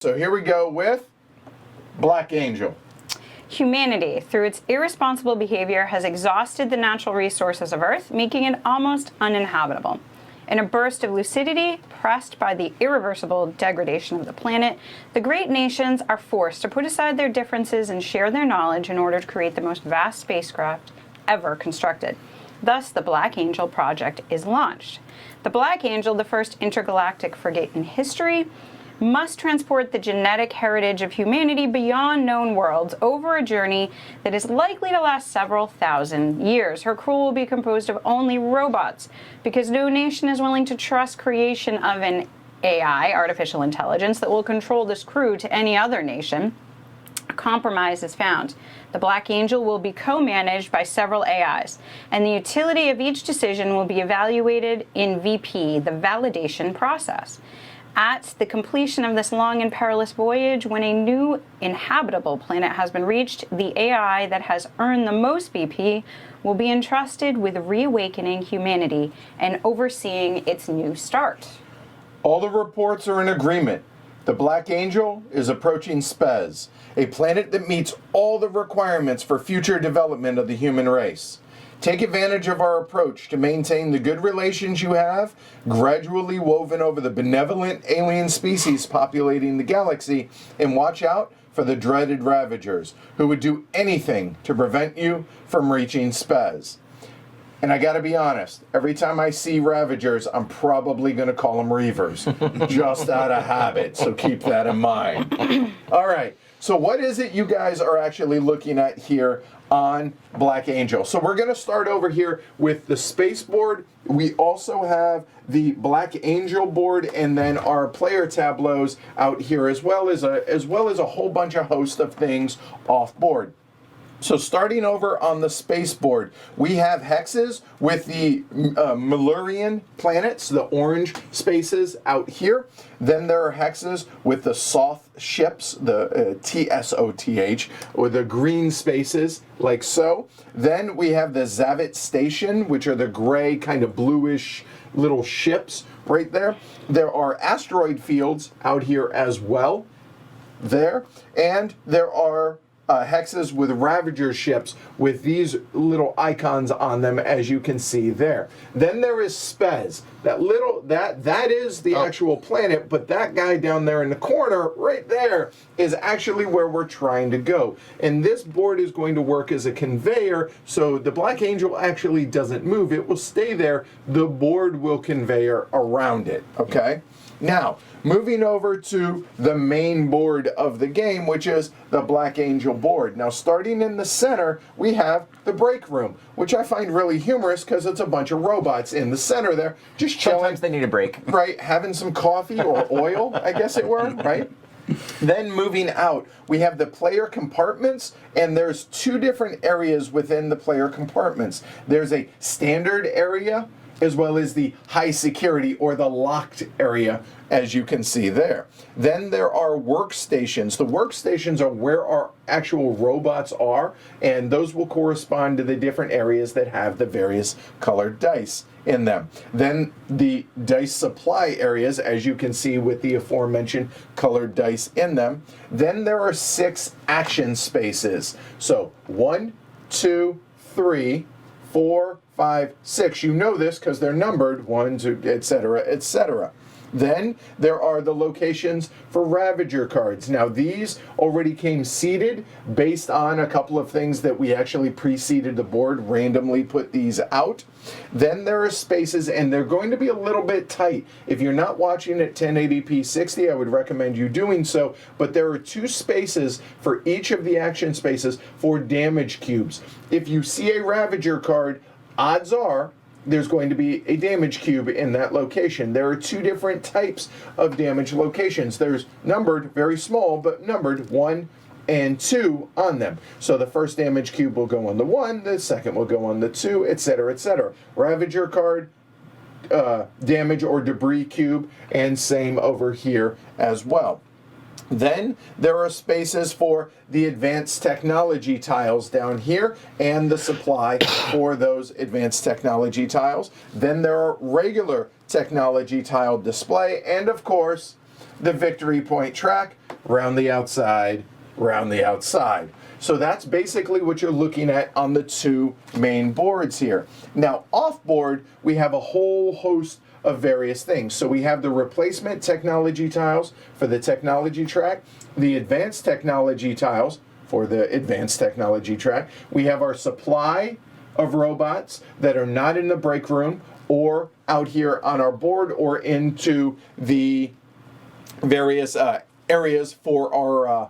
So here we go with Black Angel. Humanity, through its irresponsible behavior, has exhausted the natural resources of Earth, making it almost uninhabitable. In a burst of lucidity, pressed by the irreversible degradation of the planet, the great nations are forced to put aside their differences and share their knowledge in order to create the most vast spacecraft ever constructed. Thus, the Black Angel project is launched. The Black Angel, the first intergalactic frigate in history, must transport the genetic heritage of humanity beyond known worlds over a journey that is likely to last several thousand years. Her crew will be composed of only robots because no nation is willing to trust creation of an AI, artificial intelligence, that will control this crew to any other nation. A compromise is found. The Black Angel will be co-managed by several AIs, and the utility of each decision will be evaluated in VP, the validation process. At the completion of this long and perilous voyage, when a new inhabitable planet has been reached, the AI that has earned the most VP will be entrusted with reawakening humanity and overseeing its new start. All the reports are in agreement. The Black Angel is approaching Spez, a planet that meets all the requirements for future development of the human race. Take advantage of our approach to maintain the good relations you have, gradually woven over the benevolent alien species populating the galaxy, and watch out for the dreaded ravagers, who would do anything to prevent you from reaching Spez. And I gotta be honest, every time I see ravagers, I'm probably gonna call them reavers, just out of habit, so keep that in mind. All right, so what is it you guys are actually looking at here on Black Angel? So we're going to start over here with the space board. We also have the Black Angel board, and then our player tableaus out here, as well as a whole bunch of host of things off board. So starting over on the space board, we have hexes with the Malurian planets, the orange spaces out here. Then there are hexes with the Soth ships, the TSOTH, or the green spaces, like so. Then we have the Zavit station, which are the gray, kind of bluish little ships right there. There are asteroid fields out here as well, there. And there are hexes with Ravager ships with these little icons on them, as you can see there. Then there is Spez. That is the actual planet, but that guy down there in the corner right there is actually where we're trying to go. And this board is going to work as a conveyor, so the Black Angel actually doesn't move. It will stay there. The board will conveyor around it, okay? Now, moving over to the main board of the game, which is the Black Angel board. Now, starting in the center, we have the break room, which I find really humorous because it's a bunch of robots in the center there, just chilling. Sometimes they need a break. Right, having some coffee or oil, I guess it were, right? Then moving out, we have the player compartments, and there's two different areas within the player compartments. There's a standard area, as well as the high security or the locked area, as you can see there. Then there are workstations. The workstations are where our actual robots are, and those will correspond to the different areas that have the various colored dice in them. Then the dice supply areas, as you can see with the aforementioned colored dice in them. Then there are 6 action spaces. So 1, 2, 3, 4, 5, 6. You know this because they're numbered, 1, 2, etc., etc. Then there are the locations for Ravager cards. Now these already came seeded based on a couple of things that we actually pre-seeded the board, randomly put these out. Then there are spaces, and they're going to be a little bit tight. If you're not watching at 1080p 60, I would recommend you doing so, but there are 2 spaces for each of the action spaces for damage cubes. If you see a Ravager card, odds are there's going to be a damage cube in that location. There are 2 different types of damage locations. There's numbered, very small, but numbered 1 and 2 on them. So the first damage cube will go on the 1, the second will go on the 2, etc., etc. Ravager card, damage or debris cube, and same over here as well. Then there are spaces for the advanced technology tiles down here and the supply for those advanced technology tiles. Then there are regular technology tile display, and of course the victory point track, round the outside, round the outside. So that's basically what you're looking at on the two main boards here. Now, off board, we have a whole host of various things. So we have the replacement technology tiles for the technology track, the advanced technology tiles for the advanced technology track. We have our supply of robots that are not in the break room or out here on our board or into the various areas for our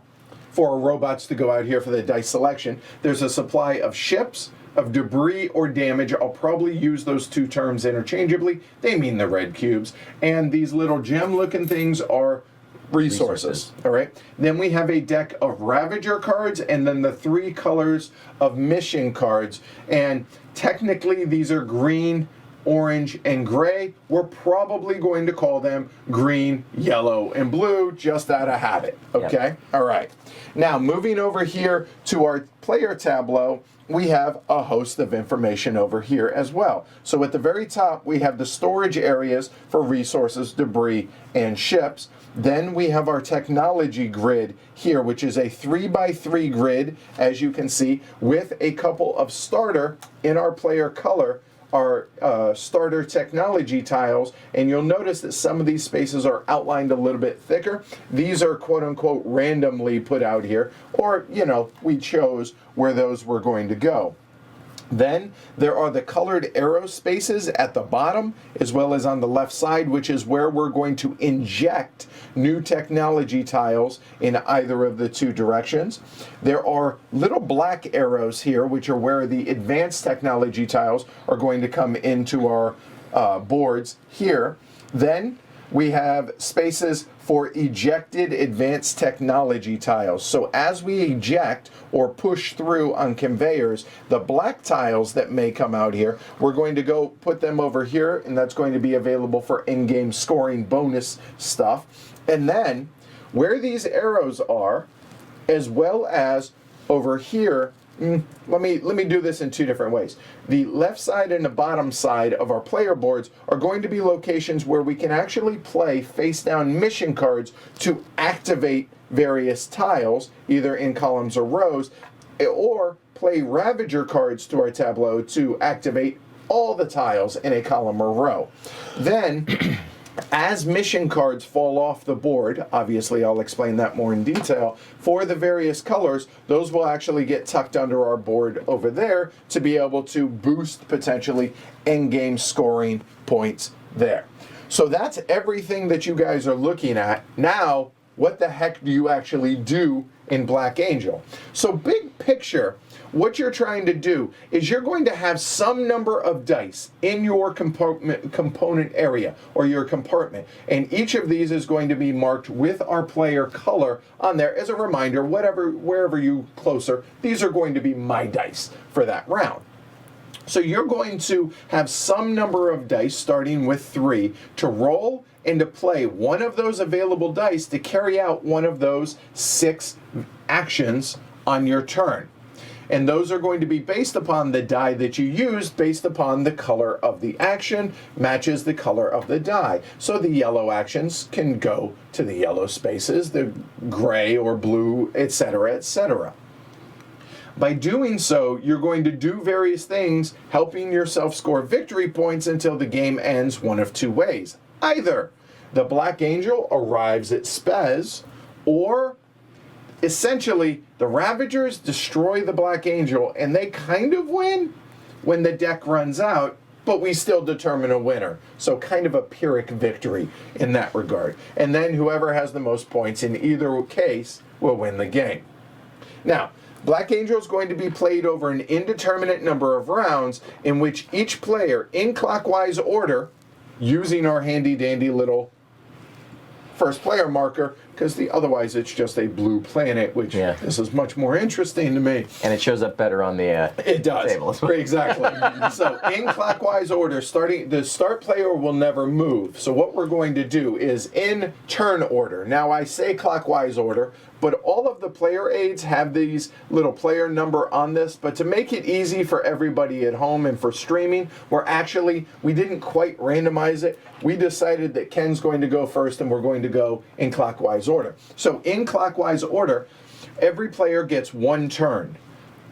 robots to go out here for the dice selection. There's a supply of ships, of debris or damage. I'll probably use those two terms interchangeably. They mean the red cubes. And these little gem-looking things are resources. All right. Then we have a deck of Ravager cards and then the 3 colors of mission cards. And technically these are green, orange, and gray. We're probably going to call them green, yellow, and blue just out of habit. Okay? Yep. All right. Now, moving over here to our player tableau, we have a host of information over here as well. So at the very top, we have the storage areas for resources, debris, and ships. Then we have our technology grid here, which is a 3x3 grid, as you can see, with a couple of starter in our player color, our starter technology tiles, and you'll notice that some of these spaces are outlined a little bit thicker. These are quote-unquote randomly put out here, or, you know, we chose where those were going to go. Then there are the colored arrow spaces at the bottom as well as on the left side, which is where we're going to inject new technology tiles in either of the two directions. There are little black arrows here, which are where the advanced technology tiles are going to come into our boards here. Then we have spaces for ejected advanced technology tiles. So as we eject or push through on conveyors, the black tiles that may come out here, we're going to go put them over here, and that's going to be available for in-game scoring bonus stuff. And then where these arrows are, as well as over here, let me do this in 2 different ways. The left side and the bottom side of our player boards are going to be locations where we can actually play face-down mission cards to activate various tiles, either in columns or rows, or play Ravager cards to our tableau to activate all the tiles in a column or row. Then, as mission cards fall off the board, obviously I'll explain that more in detail, for the various colors, those will actually get tucked under our board over there to be able to boost potentially in-game scoring points there. So that's everything that you guys are looking at. Now, what the heck do you actually do in Black Angel? So big picture, what you're trying to do is you're going to have some number of dice in your component area or your compartment, and each of these is going to be marked with our player color on there as a reminder, wherever you closer, these are going to be my dice for that round. So you're going to have some number of dice, starting with 3, to roll and to play one of those available dice to carry out one of those 6 actions on your turn. And those are going to be based upon the die that you used, based upon the color of the action matches the color of the die. So the yellow actions can go to the yellow spaces, the gray or blue, etc., etc. By doing so, you're going to do various things, helping yourself score victory points until the game ends one of 2 ways. Either the Black Angel arrives at Spez, or essentially the Ravagers destroy the Black Angel and they kind of win when the deck runs out, but we still determine a winner. So kind of a Pyrrhic victory in that regard. And then whoever has the most points in either case will win the game. Now, Black Angel is going to be played over an indeterminate number of rounds in which each player, in clockwise order, using our handy-dandy little first player marker, because otherwise it's just a blue planet, which this is much more interesting to me. And it shows up better on the it does. table. Exactly. So in clockwise order, the start player will never move. So what we're going to do is in turn order. Now I say clockwise order, but all of the player aids have these little player number on this. But to make it easy for everybody at home and for streaming, we didn't quite randomize it. We decided that Ken's going to go first and we're going to go in clockwise order. So in clockwise order, every player gets one turn.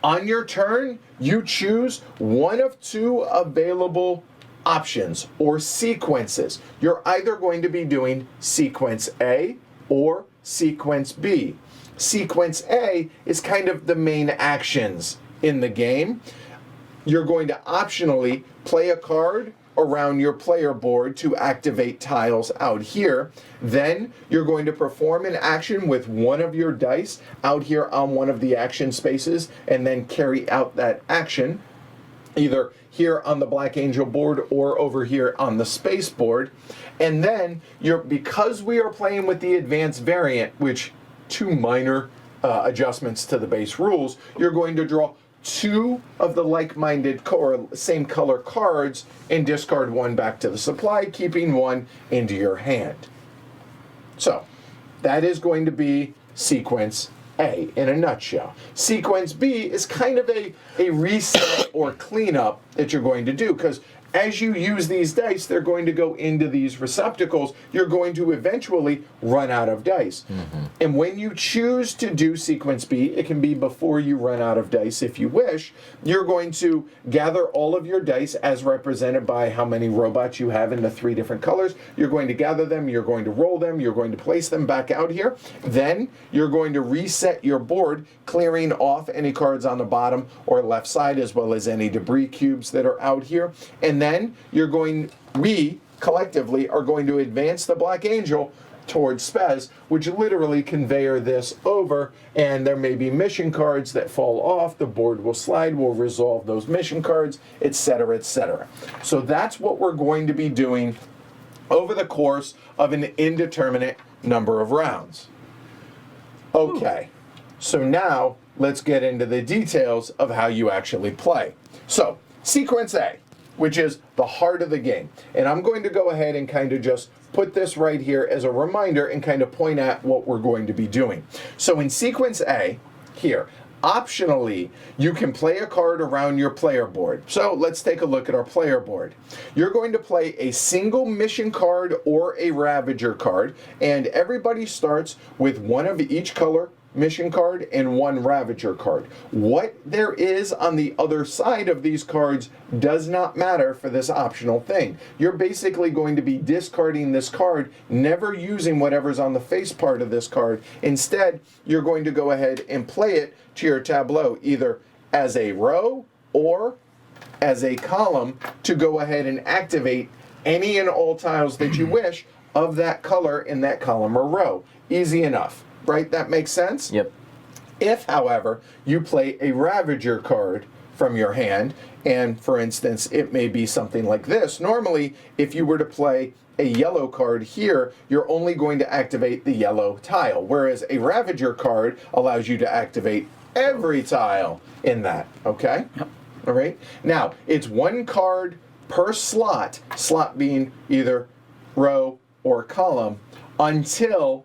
On your turn, you choose one of two available options or sequences. You're either going to be doing sequence A or sequence B. Sequence A is kind of the main actions in the game. You're going to optionally play a card around your player board to activate tiles out here. Then you're going to perform an action with one of your dice out here on one of the action spaces and then carry out that action either here on the Black Angel board or over here on the space board. And then because we are playing with the advanced variant, which two minor adjustments to the base rules, you're going to draw two of the like-minded or same color cards and discard one back to the supply, keeping one into your hand. So that is going to be sequence A in a nutshell. Sequence B is kind of a reset or cleanup that you're going to do, because as you use these dice, they're going to go into these receptacles. You're going to eventually run out of dice. Mm-hmm. And when you choose to do sequence B, it can be before you run out of dice if you wish. You're going to gather all of your dice as represented by how many robots you have in the three different colors. You're going to gather them, you're going to roll them, you're going to place them back out here. Then you're going to reset your board, clearing off any cards on the bottom or left side, as well as any debris cubes that are out here. And then we collectively are going to advance the Black Angel towards Spez, which literally conveyor this over, and there may be mission cards that fall off, the board will slide, we'll resolve those mission cards, etc., etc. So that's what we're going to be doing over the course of an indeterminate number of rounds. Okay, so now let's get into the details of how you actually play. So, sequence A, which is the heart of the game. And I'm going to go ahead and kind of just put this right here as a reminder and kind of point at what we're going to be doing. So in sequence A, here, optionally, you can play a card around your player board. So let's take a look at our player board. You're going to play a single mission card or a ravager card, and everybody starts with one of each color mission card and one ravager card. What there is on the other side of these cards does not matter for this optional thing. You're basically going to be discarding this card, never using whatever's on the face part of this card. Instead, you're going to go ahead and play it to your tableau, either as a row or as a column, to go ahead and activate any and all tiles that you wish of that color in that column or row. Easy enough. Right? That makes sense? Yep. If, however, you play a Ravager card from your hand, and for instance, it may be something like this. Normally, if you were to play a yellow card here, you're only going to activate the yellow tile, whereas a Ravager card allows you to activate every tile in that, okay? Yep. All right? Now, it's one card per slot being either row or column, until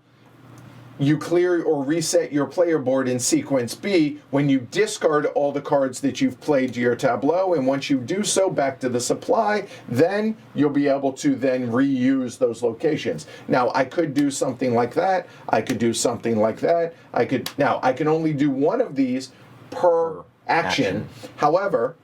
you clear or reset your player board in sequence B when you discard all the cards that you've played to your tableau, and once you do so, back to the supply, then you'll be able to then reuse those locations. Now, I could do something like that, I could do something like that, I can only do one of these per action. However,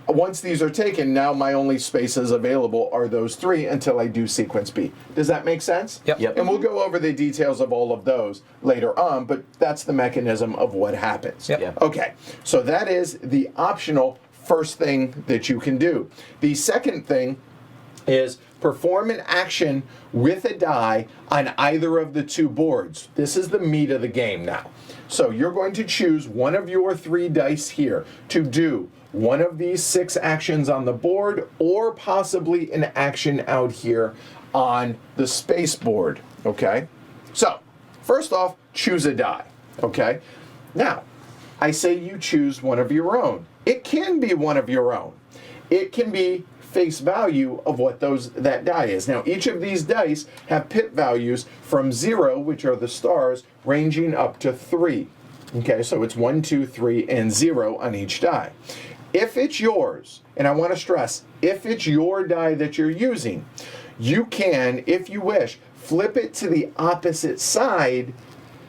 once these are taken, now my only spaces available are those three until I do sequence B. Does that make sense? Yep. And we'll go over the details of all of those later on, but that's the mechanism of what happens. Yep. Okay, so that is the optional first thing that you can do. The second thing is perform an action with a die on either of the two boards. This is the meat of the game now. So you're going to choose one of your three dice here to do one of these 6 actions on the board, or possibly an action out here on the space board, okay? So, first off, choose a die, okay? Now, I say you choose one of your own. It can be one of your own. It can be face value of what that die is. Now, each of these dice have pip values from 0, which are the stars, ranging up to 3. Okay, so it's 1, 2, 3, and 0 on each die. If it's yours, and I want to stress, if it's your die that you're using, you can, if you wish, flip it to the opposite side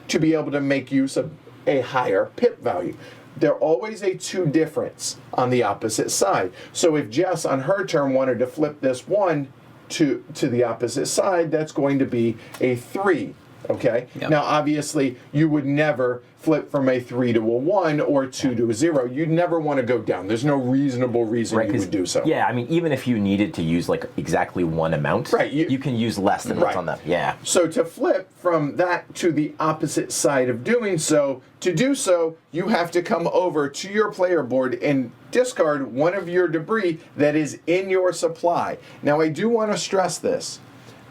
to be able to make use of a higher pip value. They're always a 2 difference on the opposite side. So if Jess on her turn wanted to flip this 1 to the opposite side, that's going to be a 3. Okay? Yep. Now, obviously, you would never flip from a 3 to a 1 or 2 to a 0. You'd never want to go down. There's no reasonable reason you would do so. Yeah, I mean, even if you needed to use like exactly one amount, right, you can use less than what's on them. Yeah. So to flip from that to the opposite side of doing so, to do so, you have to come over to your player board and discard one of your debris that is in your supply. Now, I do want to stress this.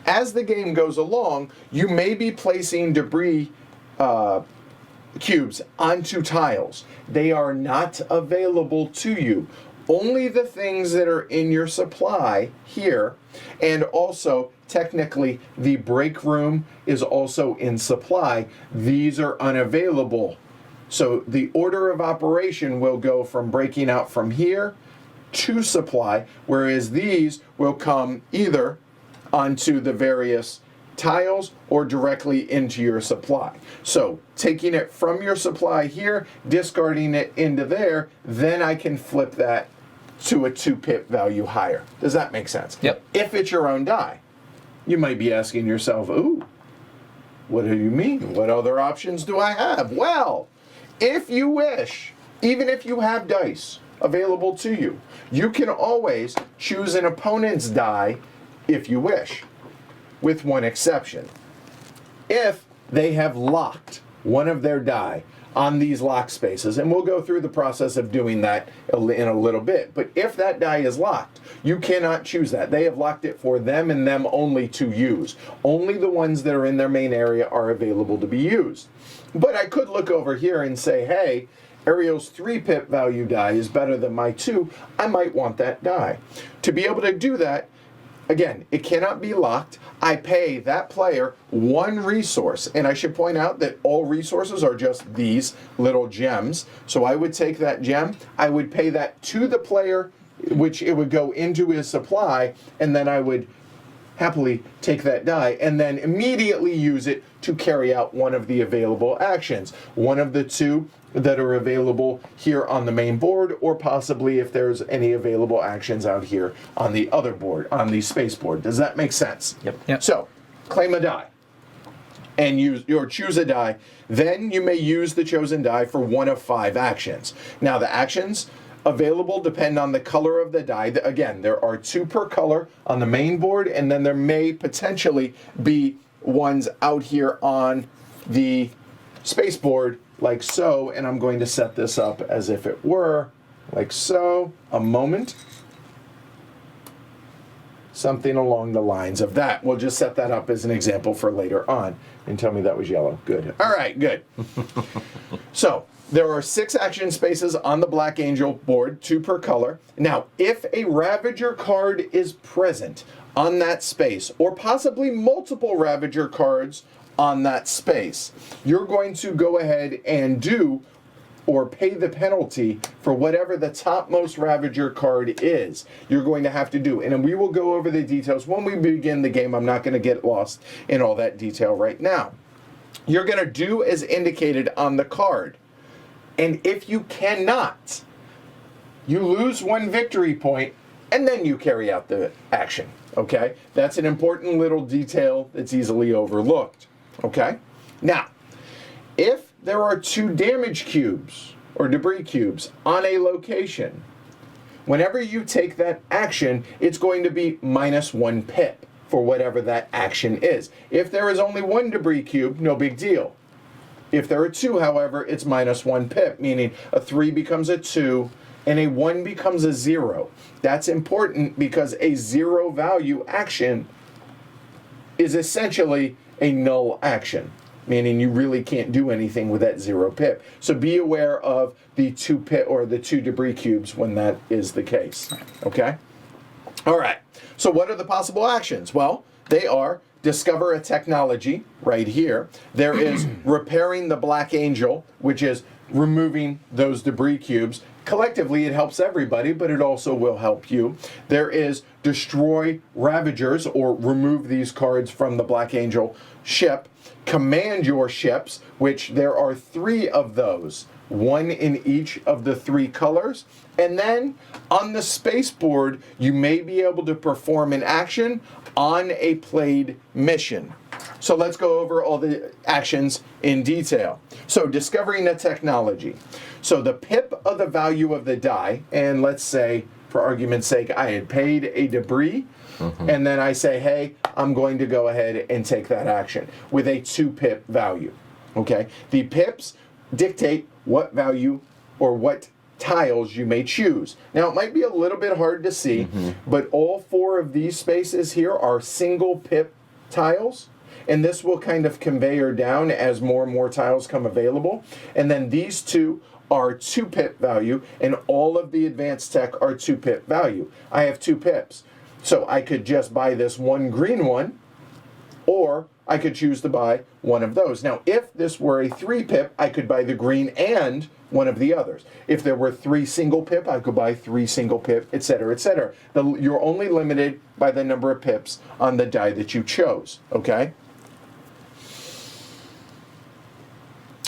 As the game goes along, you may be placing debris cubes onto tiles. They are not available to you. Only the things that are in your supply here, and also technically the break room is also in supply. These are unavailable. So the order of operation will go from breaking out from here to supply, whereas these will come either onto the various tiles or directly into your supply. So taking it from your supply here, discarding it into there, then I can flip that to a 2 pip value higher. Does that make sense? Yep. If it's your own die, you might be asking yourself, ooh, what do you mean? What other options do I have? Well, if you wish, even if you have dice available to you, you can always choose an opponent's die if you wish, with one exception. If they have locked one of their die on these lock spaces, and we'll go through the process of doing that in a little bit, but if that die is locked, you cannot choose that. They have locked it for them and them only to use. Only the ones that are in their main area are available to be used. But I could look over here and say, hey, Ariel's 3 pip value die is better than my 2. I might want that die. To be able to do that, again, it cannot be locked. I pay that player 1 resource, and I should point out that all resources are just these little gems. So I would take that gem, I would pay that to the player, which it would go into his supply, and then I would happily take that die and then immediately use it to carry out one of the available actions. One of the 2 that are available here on the main board, or possibly if there's any available actions out here on the other board, on the space board. Does that make sense? Yep. So, claim a die and choose a die. Then you may use the chosen die for one of 5 actions. Now, the actions available depend on the color of the die. Again, there are 2 per color on the main board, and then there may potentially be ones out here on the space board like so, and I'm going to set this up as if it were like so. A moment. Something along the lines of that. We'll just set that up as an example for later on. And tell me that was yellow. Good. All right, good. So, there are 6 action spaces on the Black Angel board, 2 per color. Now, if a Ravager card is present on that space, or possibly multiple Ravager cards on that space, you're going to go ahead and do or pay the penalty for whatever the topmost Ravager card is. You're going to have to do. And we will go over the details when we begin the game. I'm not going to get lost in all that detail right now. You're going to do as indicated on the card. And if you cannot, you lose 1 victory point, and then you carry out the action. Okay? That's an important little detail that's easily overlooked. Okay? Now, if there are 2 damage cubes or debris cubes on a location, whenever you take that action, it's going to be minus 1 pip for whatever that action is. If there is only 1 debris cube, no big deal. If there are 2, however, it's minus 1 pip, meaning a 3 becomes a 2 and a 1 becomes a 0. That's important because a 0 value action is essentially a null action, meaning you really can't do anything with that 0 pip. So be aware of the 2 pip or the 2 debris cubes when that is the case. Okay? All right. So what are the possible actions? Well, they are discover a technology right here. There is repairing the Black Angel, which is removing those debris cubes. Collectively, it helps everybody, but it also will help you. There is destroy Ravagers, or remove these cards from the Black Angel ship. Command your ships, which there are 3 of those, 1 in each of the 3 colors. And then on the space board, you may be able to perform an action on a played mission. So let's go over all the actions in detail. So discovering a technology. So the pip of the value of the die, and let's say, for argument's sake, I had paid a debris, and then I say, hey, I'm going to go ahead and take that action with a 2 pip value. Okay? The pips dictate what value or what tiles you may choose. Now, it might be a little bit hard to see, but all 4 of these spaces here are single pip tiles, and this will kind of conveyor down as more and more tiles come available. And then these 2 are 2 pip value, and all of the advanced tech are 2 pip value. I have 2 pips, so I could just buy this 1 green one, or I could choose to buy one of those. Now, if this were a 3 pip, I could buy the green and one of the others. If there were 3 single pip, I could buy 3 single pip, etc., etc. You're only limited by the number of pips on the die that you chose, okay?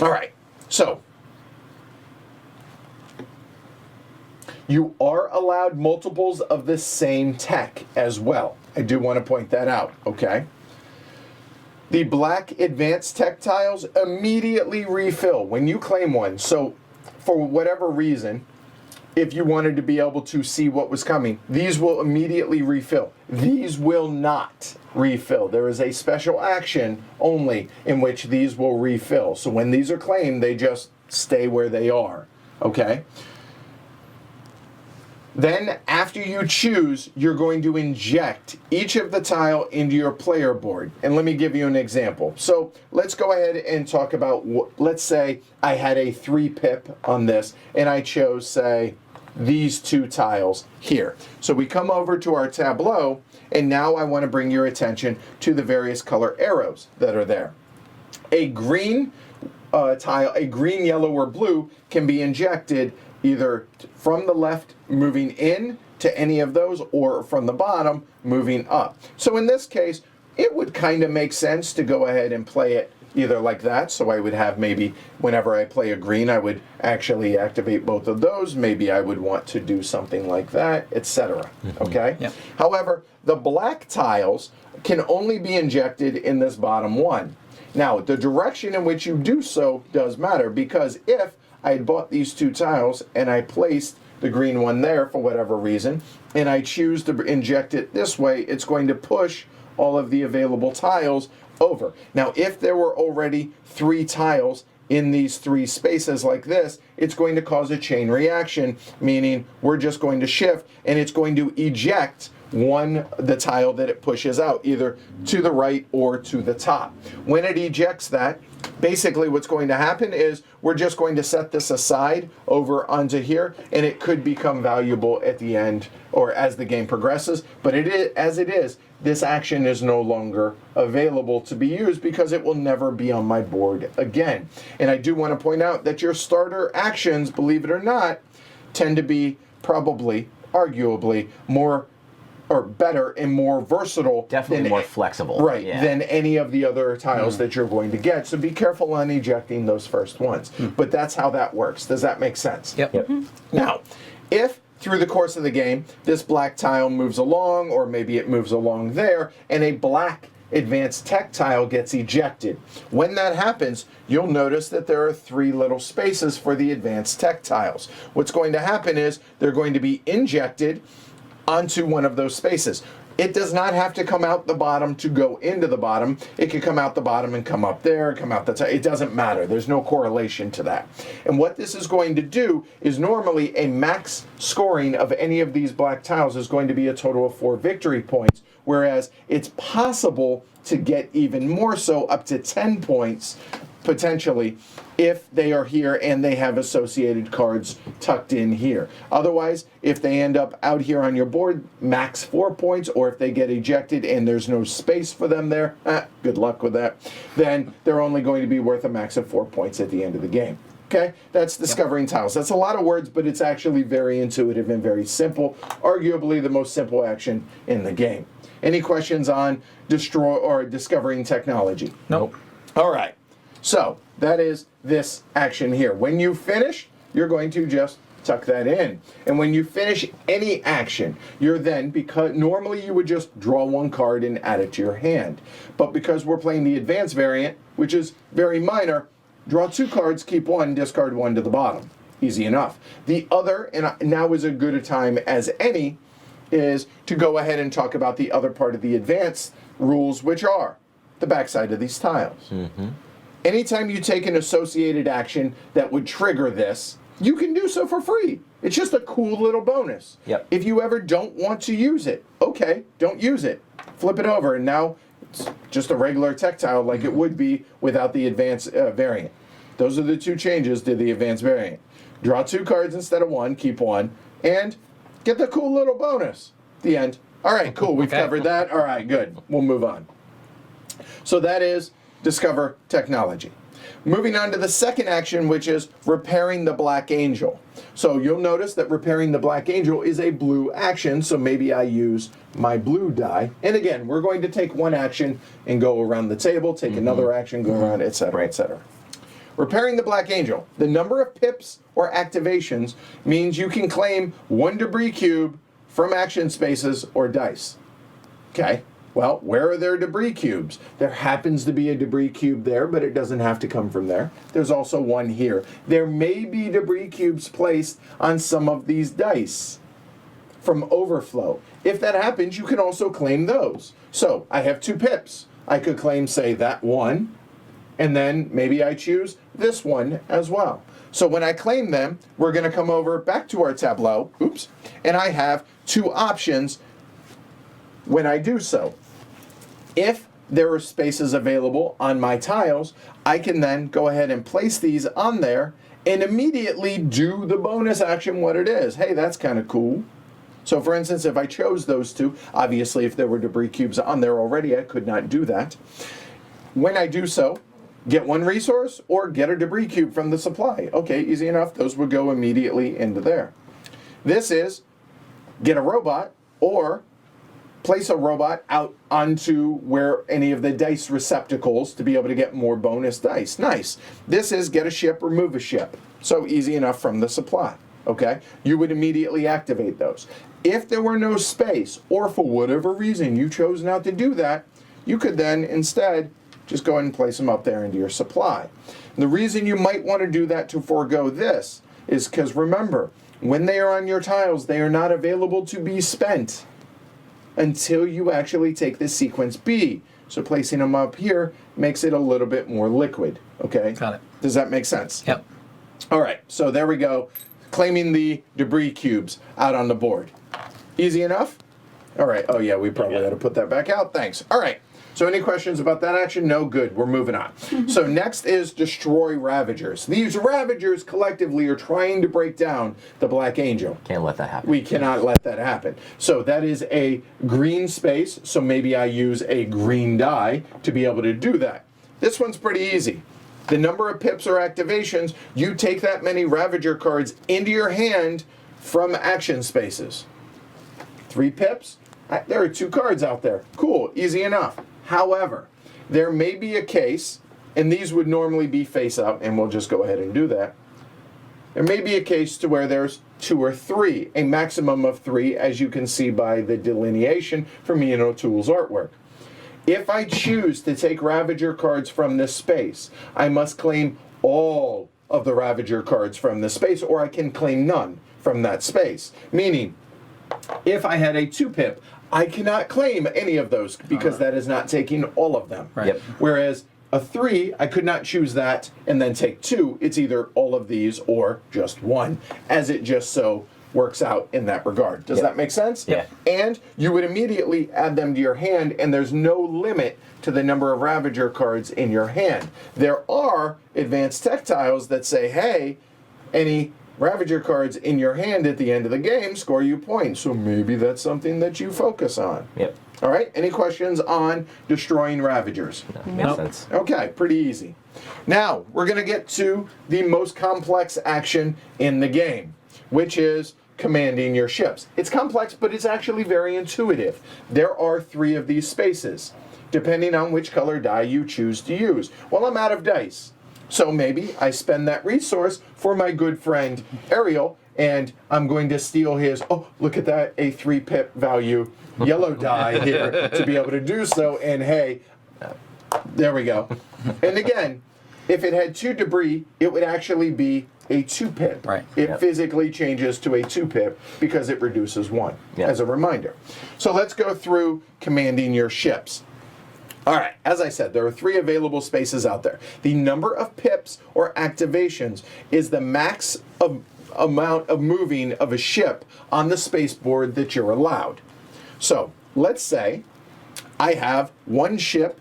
All right, so you are allowed multiples of the same tech as well. I do want to point that out, okay? The black advanced tech tiles immediately refill when you claim one. So for whatever reason, if you wanted to be able to see what was coming, these will immediately refill. These will not refill. There is a special action only in which these will refill. So when these are claimed, they just stay where they are, okay? Then, after you choose, you're going to inject each of the tile into your player board. And let me give you an example. So, let's go ahead and talk about, let's say I had a 3 pip on this, and I chose, say, these 2 tiles here. So we come over to our tableau, and now I want to bring your attention to the various color arrows that are there. A green tile, a green, yellow, or blue can be injected either from the left moving in to any of those, or from the bottom moving up. So in this case, it would kind of make sense to go ahead and play it either like that. So I would have, maybe whenever I play a green, I would actually activate both of those. Maybe I would want to do something like that, etc. Okay? Yep. However, the black tiles can only be injected in this bottom one. Now, the direction in which you do so does matter, because if I had bought these 2 tiles and I placed the green one there for whatever reason, and I choose to inject it this way, it's going to push all of the available tiles over. Now, if there were already 3 tiles in these 3 spaces like this, it's going to cause a chain reaction, meaning we're just going to shift, and it's going to eject the tile that it pushes out, either to the right or to the top. When it ejects that, basically what's going to happen is we're just going to set this aside over onto here, and it could become valuable at the end or as the game progresses. But as it is, this action is no longer available to be used because it will never be on my board again. And I do want to point out that your starter actions, believe it or not, tend to be probably, arguably, more or better and more versatile. Definitely more flexible. Right, yeah. than any of the other tiles that you're going to get. So be careful on ejecting those first ones. But that's how that works. Does that make sense? Yep. Now, if through the course of the game, this black tile moves along, or maybe it moves along there, and a black advanced tech tile gets ejected. When that happens, you'll notice that there are 3 little spaces for the advanced tech tiles. What's going to happen is they're going to be injected onto one of those spaces. It does not have to come out the bottom to go into the bottom. It can come out the bottom and come up there, come out the top. It doesn't matter. There's no correlation to that. And what this is going to do is, normally a max scoring of any of these black tiles is going to be a total of 4 victory points, whereas it's possible to get even more so, up to 10 points potentially, if they are here and they have associated cards tucked in here. Otherwise, if they end up out here on your board, max 4 points, or if they get ejected and there's no space for them there, good luck with that, then they're only going to be worth a max of 4 points at the end of the game. Okay, that's discovering tiles. That's a lot of words, but it's actually very intuitive and very simple. Arguably the most simple action in the game. Any questions on destroy or discovering technology? Nope. All right. So that is this action here. When you finish, you're going to just tuck that in. And when you finish any action, you're then, because normally you would just draw one card and add it to your hand. But because we're playing the advanced variant, which is very minor, draw 2 cards, keep 1, discard 1 to the bottom. Easy enough. The other, and now is as good a time as any, is to go ahead and talk about the other part of the advanced rules, which are the backside of these tiles. Anytime you take an associated action that would trigger this, you can do so for free. It's just a cool little bonus. Yep. If you ever don't want to use it, okay, don't use it. Flip it over, and now it's just a regular tactile like it would be without the advanced variant. Those are the 2 changes to the advanced variant. Draw 2 cards instead of 1, keep 1, and get the cool little bonus. The end. All right, cool. We've covered that. All right, good. We'll move on. So that is discover technology. Moving on to the second action, which is repairing the Black Angel. So you'll notice that repairing the Black Angel is a blue action, so maybe I use my blue die. And again, we're going to take one action and go around the table, take another action, go around, etc., etc. Repairing the Black Angel. The number of pips or activations means you can claim 1 debris cube from action spaces or dice. Okay. Well, where are there debris cubes? There happens to be a debris cube there, but it doesn't have to come from there. There's also one here. There may be debris cubes placed on some of these dice from overflow. If that happens, you can also claim those. So I have 2 pips. I could claim, say, that one, and then maybe I choose this one as well. So when I claim them, we're going to come over back to our tableau, and I have 2 options when I do so. If there are spaces available on my tiles, I can then go ahead and place these on there and immediately do the bonus action what it is. Hey, that's kind of cool. So for instance, if I chose those 2, obviously if there were debris cubes on there already, I could not do that. When I do so, get 1 resource or get a debris cube from the supply. Okay, easy enough. Those would go immediately into there. This is get a robot or place a robot out onto where any of the dice receptacles to be able to get more bonus dice. Nice. This is get a ship or move a ship. So easy enough from the supply. Okay? You would immediately activate those. If there were no space, or for whatever reason you chose not to do that, you could then instead just go ahead and place them up there into your supply. And the reason you might want to do that to forego this is because remember, when they are on your tiles, they are not available to be spent until you actually take this sequence B. So placing them up here makes it a little bit more liquid, okay? Got it. Does that make sense? Yep. All right, so there we go. Claiming the debris cubes out on the board. Easy enough? All right, oh yeah, we probably ought to put that back out. Thanks. All right, so any questions about that action? No? Good, we're moving on. So next is destroy ravagers. These ravagers collectively are trying to break down the Black Angel. Can't let that happen. We cannot let that happen. So that is a green space, so maybe I use a green die to be able to do that. This one's pretty easy. The number of pips or activations, you take that many Ravager cards into your hand from action spaces. 3 pips, there are 2 cards out there. Cool, easy enough. However, there may be a case, and these would normally be face up, and we'll just go ahead and do that. There may be a case to where there's 2 or 3, a maximum of 3, as you can see by the delineation from Ian O'Toole's artwork. If I choose to take Ravager cards from this space, I must claim all of the Ravager cards from this space, or I can claim none from that space. Meaning, if I had a 2-pip, I cannot claim any of those because that is not taking all of them. Right. Yep. Whereas a 3, I could not choose that and then take 2. It's either all of these or just 1, as it just so works out in that regard. Does Yeah. that make sense? Yeah. And you would immediately add them to your hand, and there's no limit to the number of Ravager cards in your hand. There are advanced tech tiles that say, hey, any Ravager cards in your hand at the end of the game score you points. So maybe that's something that you focus on. Yep. All right, any questions on destroying Ravagers? Makes sense. Okay, pretty easy. Now, we're going to get to the most complex action in the game, which is commanding your ships. It's complex, but it's actually very intuitive. There are 3 of these spaces, depending on which color die you choose to use. Well, I'm out of dice, so maybe I spend that resource for my good friend Ariel, and I'm going to steal his, oh, look at that, a 3 pip value yellow die here to be able to do so, and hey, there we go. And again, if it had 2 debris, it would actually be a 2 pip. Right. It Yep. physically changes to a 2 pip because it reduces 1, Yep. as a reminder. So let's go through commanding your ships. All right, as I said, there are 3 available spaces out there. The number of pips or activations is the max amount of moving of a ship on the spaceport that you're allowed. So let's say I have 1 ship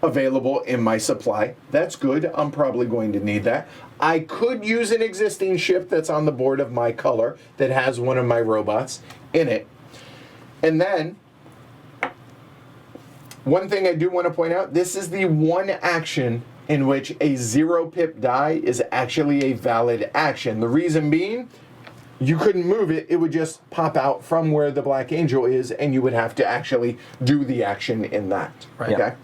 available in my supply. That's good. I'm probably going to need that. I could use an existing ship that's on the board of my color that has one of my robots in it. And then, one thing I do want to point out, this is the one action in which a 0 pip die is actually a valid action. The reason being, you couldn't move it, it would just pop out from where the Black Angel is, and you would have to actually do the action in that. Right. Okay? Yeah.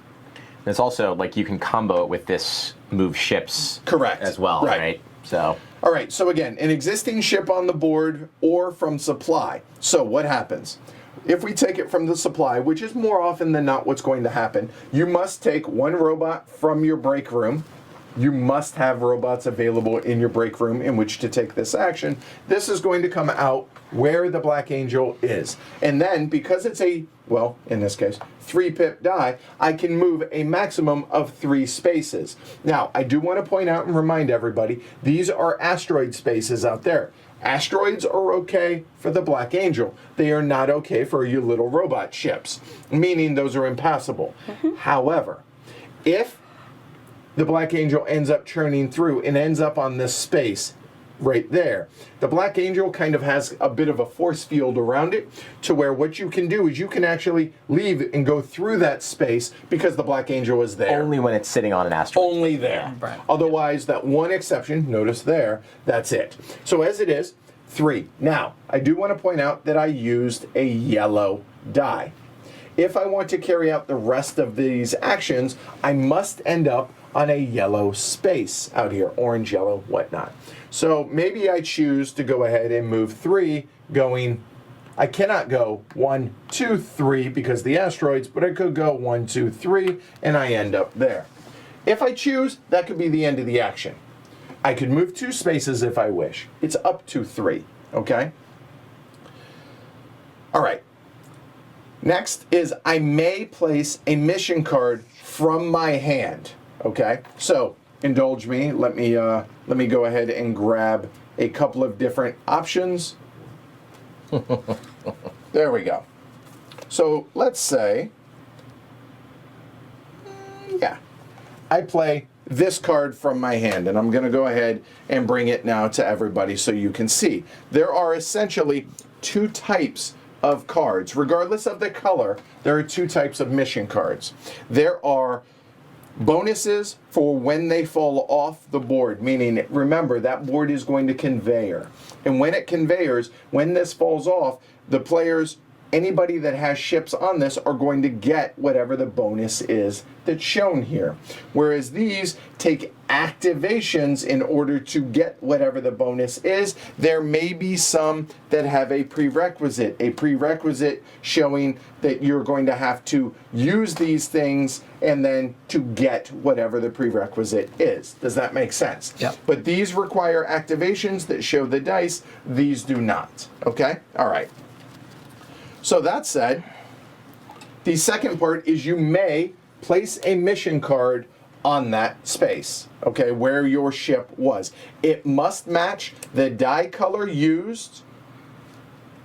And it's also like you can combo it with this move ships Correct. as well, Right. right? So All right, so again, an existing ship on the board or from supply. So what happens? If we take it from the supply, which is more often than not what's going to happen, you must take 1 robot from your break room. You must have robots available in your break room in which to take this action. This is going to come out where the Black Angel is. And then, because it's a, well, in this case, 3 pip die, I can move a maximum of 3 spaces. Now, I do want to point out and remind everybody, these are asteroid spaces out there. Asteroids are okay for the Black Angel. They are not okay for your little robot ships, meaning those are impassable. However, if the Black Angel ends up churning through and ends up on this space right there, the Black Angel kind of has a bit of a force field around it to where what you can do is you can actually leave and go through that space because the Black Angel is there. only when it's sitting on an asteroid. Only there. Right. Otherwise, that one exception, notice there, that's it. So as it is, 3. Now, I do want to point out that I used a yellow die. If I want to carry out the rest of these actions, I must end up on a yellow space out here, orange, yellow, whatnot. So maybe I choose to go ahead and move 3 going, I cannot go 1, 2, 3 because the asteroids, but I could go 1, 2, 3 and I end up there. If I choose, that could be the end of the action. I could move 2 spaces if I wish. It's up to 3, okay? All right. Next is I may place a mission card from my hand. Okay, so indulge me. Let me go ahead and grab a couple of different options. There we go. So let's say, yeah, I play this card from my hand, and I'm going to go ahead and bring it now to everybody so you can see. There are essentially 2 types of cards. Regardless of the color, there are 2 types of mission cards. There are bonuses for when they fall off the board, meaning, remember, that board is going to conveyor. And when it conveyors, when this falls off, the players, anybody that has ships on this, are going to get whatever the bonus is that's shown here. Whereas these take activations in order to get whatever the bonus is. There may be some that have a prerequisite showing that you're going to have to use these things and then to get whatever the prerequisite is. Does that make sense? Yep. But these require activations that show the dice. These do not. Okay? All right. So that said, the second part is you may place a mission card on that space, okay, where your ship was. It must match the die color used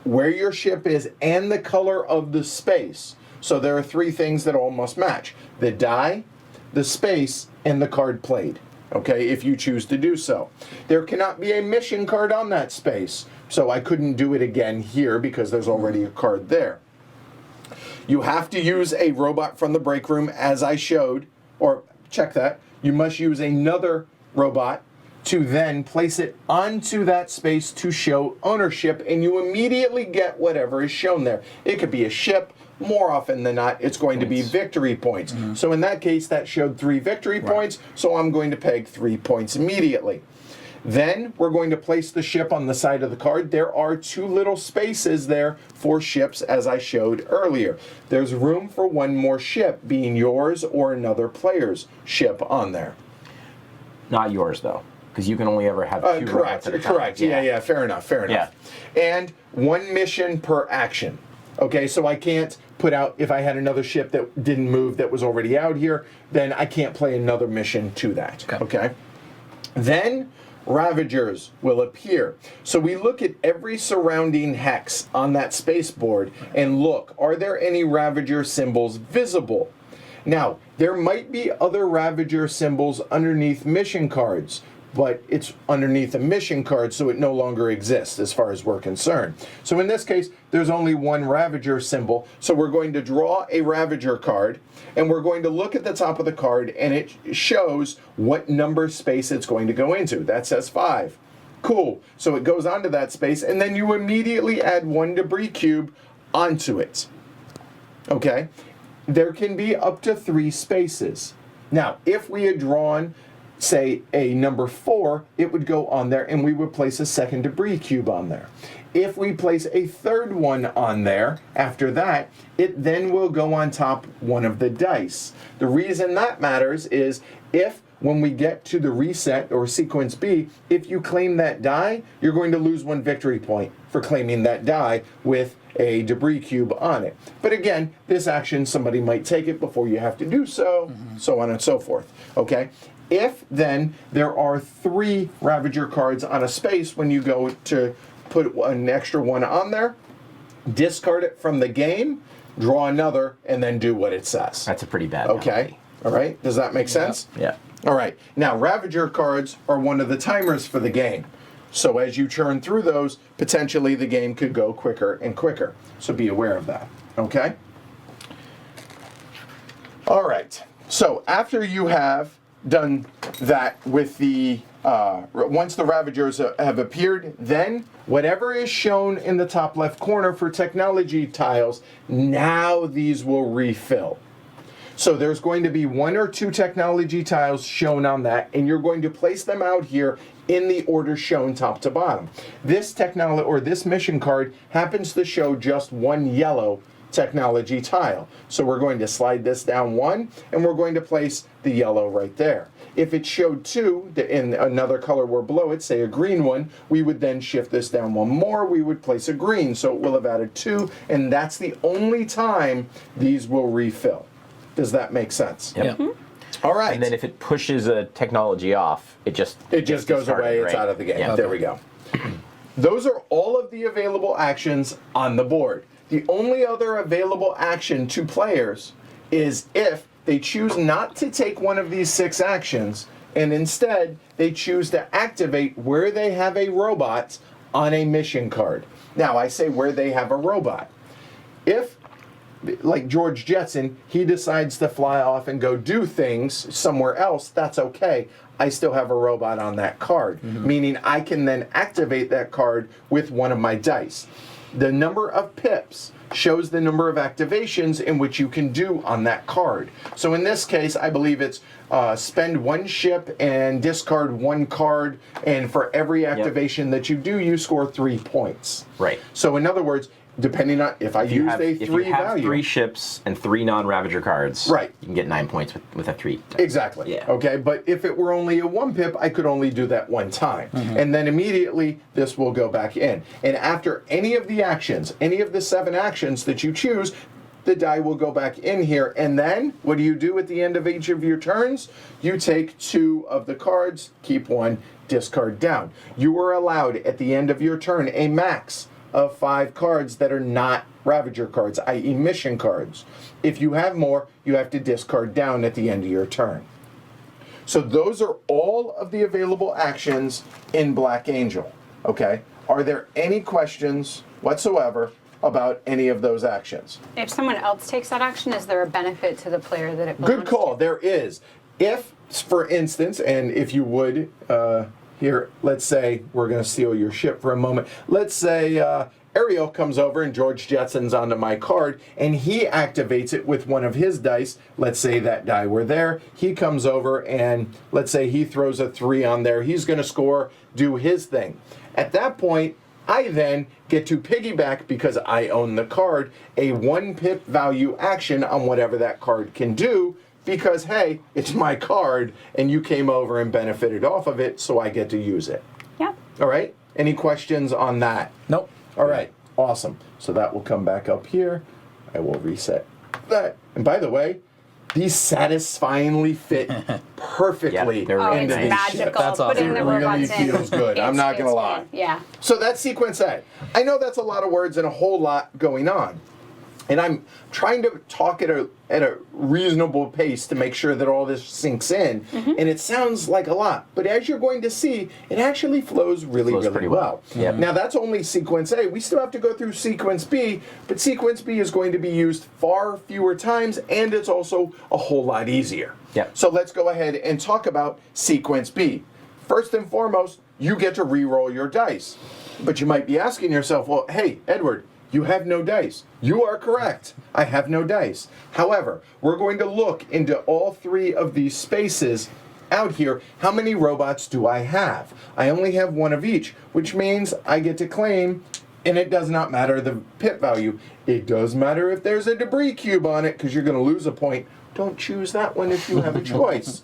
where your ship is and the color of the space. So there are 3 things that all must match: the die, the space, and the card played. Okay, if you choose to do so. There cannot be a mission card on that space, so I couldn't do it again here because there's already a card there. You have to use a robot from the break room, as I showed, or check that. You must use another robot to then place it onto that space to show ownership, and you immediately get whatever is shown there. It could be a ship. More often than not, it's going to be victory points. So in that case, that showed 3 victory points, so I'm going to peg 3 points immediately. Then we're going to place the ship on the side of the card. There are 2 little spaces there for ships, as I showed earlier. There's room for 1 more ship, being yours or another player's ship on there. Not yours, though, because you can only ever have 2 robots at a time. Correct. Yeah, fair enough. Yeah. And 1 mission per action. Okay, so I can't put out, if I had another ship that didn't move that was already out here, then I can't play another mission to that. Okay? Then ravagers will appear. So we look at every surrounding hex on that space board and look, are there any ravager symbols visible? Now, there might be other ravager symbols underneath mission cards, but it's underneath a mission card, so it no longer exists as far as we're concerned. So in this case, there's only 1 ravager symbol, so we're going to draw a ravager card, and we're going to look at the top of the card, and it shows what number space it's going to go into. That says 5. Cool. So it goes onto that space, and then you immediately add 1 debris cube onto it. Okay? There can be up to 3 spaces. Now, if we had drawn, say, a number 4, it would go on there, and we would place a 2nd debris cube on there. If we place a 3rd one on there, after that, it then will go on top one of the dice. The reason that matters is if, when we get to the reset or sequence B, if you claim that die, you're going to lose 1 victory point for claiming that die with a debris cube on it. But again, this action, somebody might take it before you have to do so, so on and so forth. Okay? If then there are 3 Ravager cards on a space when you go to put an extra 1 on there, discard it from the game, draw another, and then do what it says. That's a pretty bad Okay? penalty. All right? Does that make sense? Yeah. All right. Now, Ravager cards are one of the timers for the game. So as you churn through those, potentially the game could go quicker and quicker. So be aware of that. Okay? All right. So after you have done that with the, once the Ravagers have appeared, then whatever is shown in the top left corner for technology tiles, now these will refill. So there's going to be 1 or 2 technology tiles shown on that, and you're going to place them out here in the order shown top to bottom. This technology or this mission card happens to show just 1 yellow technology tile. So we're going to slide this down 1, and we're going to place the yellow right there. If it showed 2 in another color were below it, say a green one, we would then shift this down 1 more, we would place a green, so it will have added 2, and that's the only time these will refill. Does that make sense? Yep. All right. And then if it pushes a technology off, it just goes away, it's out of the game. Yeah. There we go. Those are all of the available actions on the board. The only other available action to players is if they choose not to take one of these 6 actions, and instead they choose to activate where they have a robot on a mission card. Now, I say where they have a robot. If, like George Jetson, he decides to fly off and go do things somewhere else, that's okay. I still have a robot on that card, meaning I can then activate that card with one of my dice. The number of pips shows the number of activations in which you can do on that card. So in this case, I believe it's spend 1 ship and discard 1 card, and for every activation that you do, you score 3 points. Right. So in other words, depending on if I If used a 3 if you have value. 3 ships and 3 non-Ravager cards, Right. you can get 9 points with a 3. Exactly. Yeah. Okay, but if it were only a 1 pip, I could only do that 1 time. And then immediately this will go back in. And after any of the actions, any of the 7 actions that you choose, the die will go back in here. And then what do you do at the end of each of your turns? You take 2 of the cards, keep 1, discard down. You are allowed at the end of your turn a max of 5 cards that are not Ravager cards, i.e. mission cards. If you have more, you have to discard down at the end of your turn. So those are all of the available actions in Black Angel, okay? Are there any questions whatsoever about any of those actions? If someone else takes that action, is there a benefit to the player that it belongs Good call, to? there is. If, for instance, and if you would, here, let's say we're going to steal your ship for a moment. Let's say Ariel comes over and George Jetson's onto my card, and he activates it with one of his dice. Let's say that die were there. He comes over and let's say he throws a 3 on there. He's going to score, do his thing. At that point, I then get to piggyback, because I own the card, a 1 pip value action on whatever that card can do, because, hey, it's my card, and you came over and benefited off of it, so I get to use it. Yeah. All right? Any questions on that? Nope. All right, awesome. So that will come back up here. I will reset that. And by the way, these satisfyingly fit perfectly Yep, they're Oh, really it's into nice. these magical. That's Putting awesome. the It really robots in. feels good. I'm not gonna It's lie. good. Yeah. So that's sequence A. I know that's a lot of words and a whole lot going on. And I'm trying to talk at a reasonable pace to make sure that all this sinks in. And it sounds like a lot. But as you're going to see, it actually flows really pretty well. well. Yep. Now that's only sequence A. We still have to go through sequence B, but sequence B is going to be used far fewer times, and it's also a whole lot easier. Yep. So let's go ahead and talk about sequence B. First and foremost, you get to re-roll your dice. But you might be asking yourself, well, hey, Edward, you have no dice. You are correct. I have no dice. However, we're going to look into all 3 of these spaces out here. How many robots do I have? I only have 1 of each, which means I get to claim, and it does not matter the pip value. It does matter if there's a debris cube on it, because you're going to lose a point. Don't choose that one if you have a choice.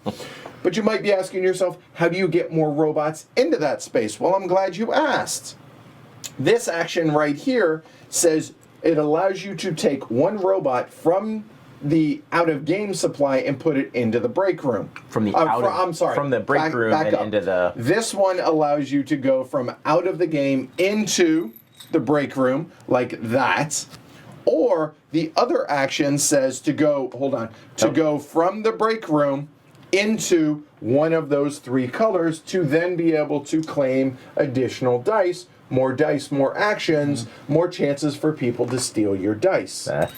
But you might be asking yourself, how do you get more robots into that space? Well, I'm glad you asked. This action right here says it allows you to take 1 robot from the out-of-game supply and put it into the break room. From the I'm sorry. from the break room back and up. into the. This one allows you to go from out of the game into the break room like that. Or the other action says to go, go from the break room into one of those 3 colors to then be able to claim additional dice. More dice, more actions, more chances for people to steal your dice. But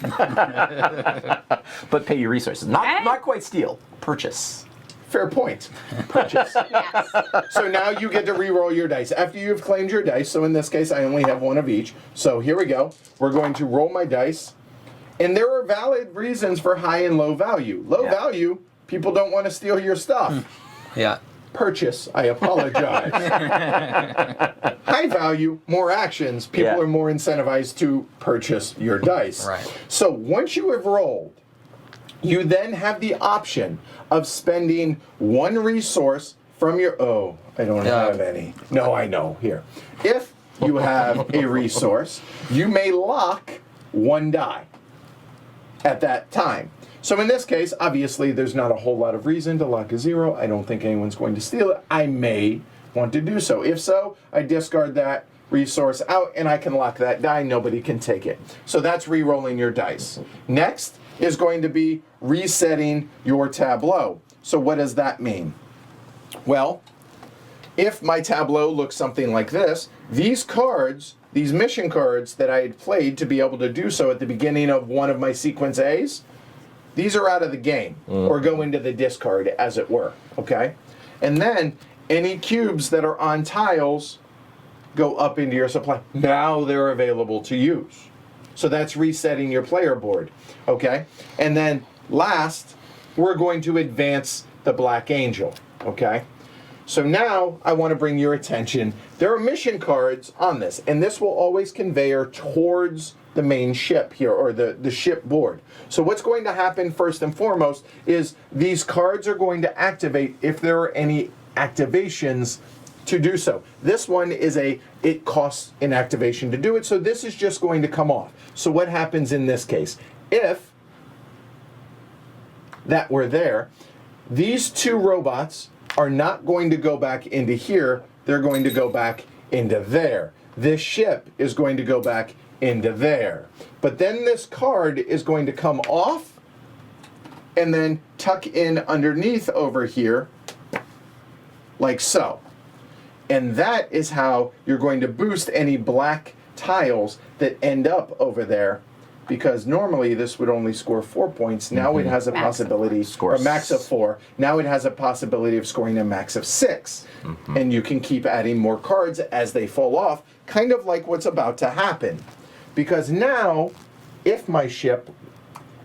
pay your resources. Not quite steal. Purchase. Fair point. Purchase. Yes. So now you get to re-roll your dice. After you've claimed your dice, so in this case I only have 1 of each. So here we go. We're going to roll my dice. And there are valid reasons for high and low value. Low value, people don't want to steal your stuff. Yeah. Purchase, I apologize. High value, more actions. People are more incentivized to purchase your dice. Right. So once you have rolled, you then have the option of spending 1 resource from your... Oh, I don't have any. No, I know. Here. If you have a resource, you may lock 1 die at that time. So in this case, obviously, there's not a whole lot of reason to lock a 0. I don't think anyone's going to steal it. I may want to do so. If so, I discard that resource out, and I can lock that die. Nobody can take it. So that's re-rolling your dice. Next is going to be resetting your tableau. So what does that mean? Well, if my tableau looks something like this, these cards, these mission cards that I had played to be able to do so at the beginning of one of my sequence A's, these are out of the game, or go into the discard, as it were, okay? And then any cubes that are on tiles go up into your supply. Now they're available to use. So that's resetting your player board, okay? And then last, we're going to advance the Black Angel, okay? So now I want to bring your attention. There are mission cards on this, and this will always conveyor towards the main ship here, or the ship board. So what's going to happen first and foremost is these cards are going to activate if there are any activations to do so. This one is it costs an activation to do it, so this is just going to come off. So what happens in this case? If that were there, these 2 robots are not going to go back into here, they're going to go back into there. this ship is going to go back into there. But then this card is going to come off and then tuck in underneath over here, like so. And that is how you're going to boost any black tiles that end up over there, because normally this would only score 4 points. Now it has a possibility, or a max of 4. Now it has a possibility of scoring a max of 6. And you can keep adding more cards as they fall off, kind of like what's about to happen. Because now, if my ship,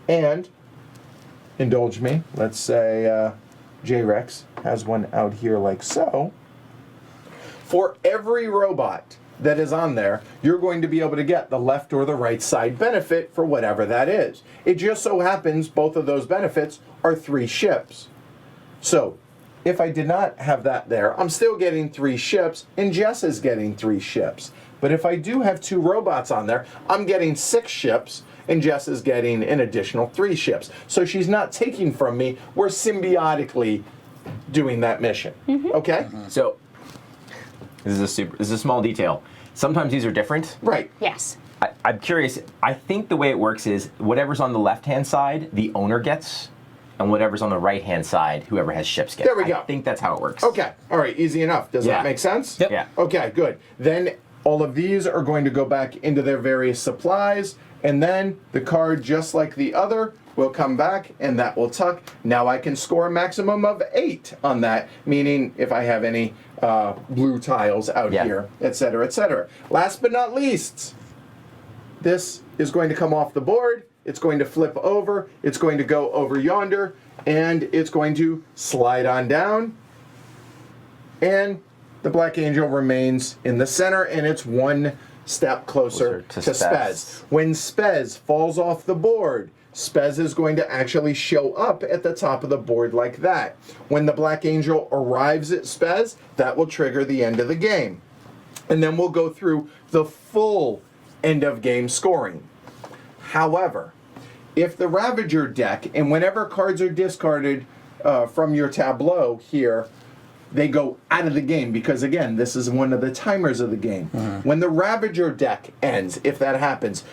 and indulge me, let's say J-Rex has one out here like so, for every robot that is on there, you're going to be able to get the left or the right side benefit for whatever that is. It just so happens both of those benefits are 3 ships. So, if I did not have that there, I'm still getting 3 ships, and Jess is getting 3 ships. But if I do have 2 robots on there, I'm getting 6 ships, and Jess is getting an additional 3 ships. So she's not taking from me. We're symbiotically doing that mission. Okay? So, this is a small detail. Sometimes these are different. Right. Yes. I'm curious. I think the way it works is whatever's on the left-hand side, the owner gets, and whatever's on the right-hand side, whoever has ships gets. There we go. I think that's how it works. Okay. All right. Easy enough. Does that make sense? Yep. Yeah. Okay, good. Then all of these are going to go back into their various supplies, and then the card, just like the other, will come back, and that will tuck. Now I can score a maximum of 8 on that, meaning if I have any blue tiles out here, etc., etc. Last but not least, this is going to come off the board. It's going to flip over. It's going to go over yonder, and it's going to slide on down. And the Black Angel remains in the center, and it's 1 step closer to Spez. When Spez falls off the board, Spez is going to actually show up at the top of the board like that. When the Black Angel arrives at Spez, that will trigger the end of the game. And then we'll go through the full end of game scoring. However, if the Ravager deck, and whenever cards are discarded from your tableau here, they go out of the game, because again, this is one of the timers of the game. When the Ravager deck ends, if that happens,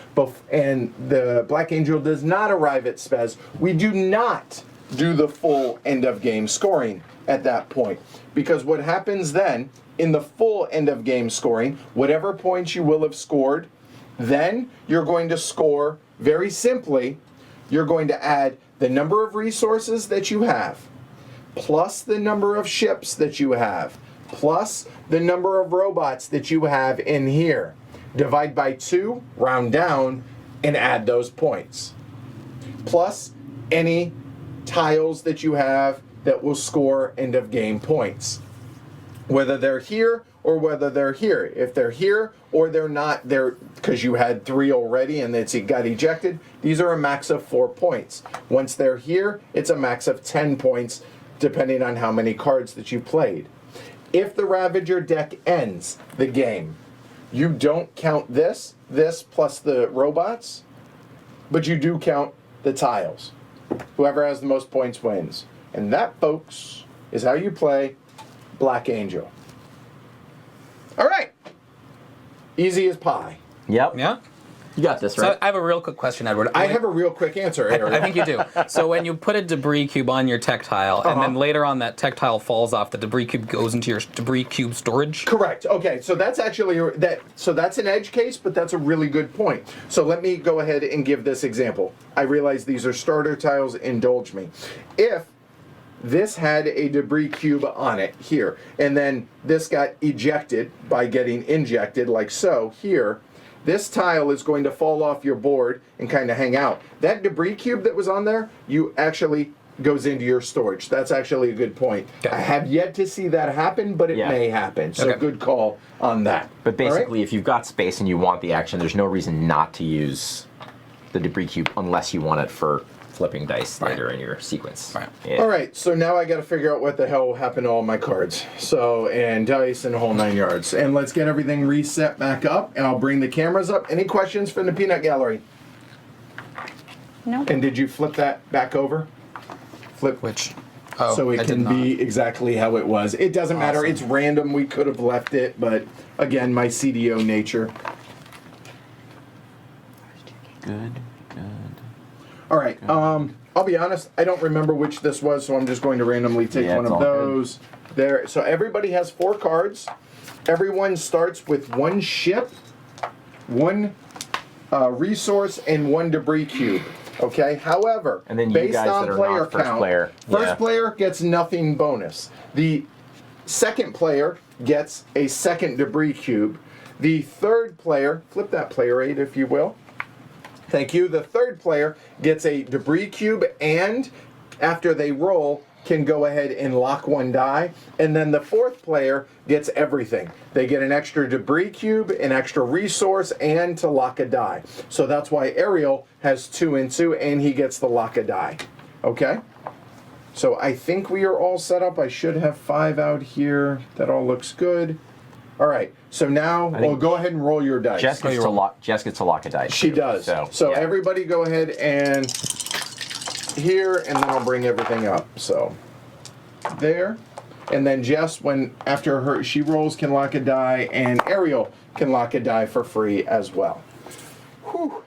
and the Black Angel does not arrive at Spez, we do not do the full end of game scoring at that point. Because what happens then, in the full end of game scoring, whatever points you will have scored, then you're going to score, very simply, you're going to add the number of resources that you have, plus the number of ships that you have, plus the number of robots that you have in here. Divide by 2, round down, and add those points. Plus any tiles that you have that will score end of game points. Whether they're here or whether they're here. If they're here or they're not there because you had 3 already and it got ejected, these are a max of 4 points. Once they're here, it's a max of 10 points, depending on how many cards that you played. If the Ravager deck ends the game, you don't count this plus the robots, but you do count the tiles. Whoever has the most points wins. And that, folks, is how you play Black Angel. All right. Easy as pie. Yep. Yeah? You got this, right? So I have a real quick question, Edward. I have a real quick answer, Eric. I think you do. So when you put a debris cube on your tech tile, and then later on that tech tile falls off, the debris cube goes into your debris cube storage? Correct. Okay, so that's actually that's an edge case, but that's a really good point. So let me go ahead and give this example. I realize these are starter tiles, indulge me. If this had a debris cube on it here, and then this got ejected by getting injected like so here, this tile is going to fall off your board and kind of hang out. That debris cube that was on there, you actually goes into your storage. That's actually a good point. Okay. I have yet to see that happen, but it may happen. So good call on that. But basically, if you've got space and you want the action, there's no reason not to use the debris cube unless you want it for flipping dice later in your sequence. Right. Yeah. All right, so now I got to figure out what the hell happened to all my cards. So, and dice and the whole 9 yards. And let's get everything reset back up, and I'll bring the cameras up. Any questions from the peanut gallery? No. And did you flip that back over? Flip. Which? Oh, so it I did can not. be exactly how it was. It doesn't matter. Awesome. It's random. We could have left it, but again, my CDO nature. Good. All right. I'll be honest. I don't remember which this was, so I'm just going to randomly take Yeah, one it's of all good. those. There. So everybody has 4 cards. Everyone starts with 1 ship, 1 resource, and 1 debris cube. Okay. However, And then you based guys on that are player not first count, player, first yeah. player gets nothing bonus. The second player gets a second debris cube. The third player, flip that player aid if you will. Thank you. The third player gets a debris cube and after they roll can go ahead and lock 1 die. And then the fourth player gets everything. They get an extra debris cube, an extra resource, and to lock a die. So that's why Ariel has 2 and 2 and he gets the lock a die. Okay? So I think we are all set up. I should have 5 out here. That all looks good. All right. So now, well, go ahead and roll your dice. Jess gets to lock a dice. She too, does. So yeah. everybody go ahead and here, and then I'll bring everything up. So there. And then Jess, after she rolls, can lock a die, and Ariel can lock a die for free as well. Whew.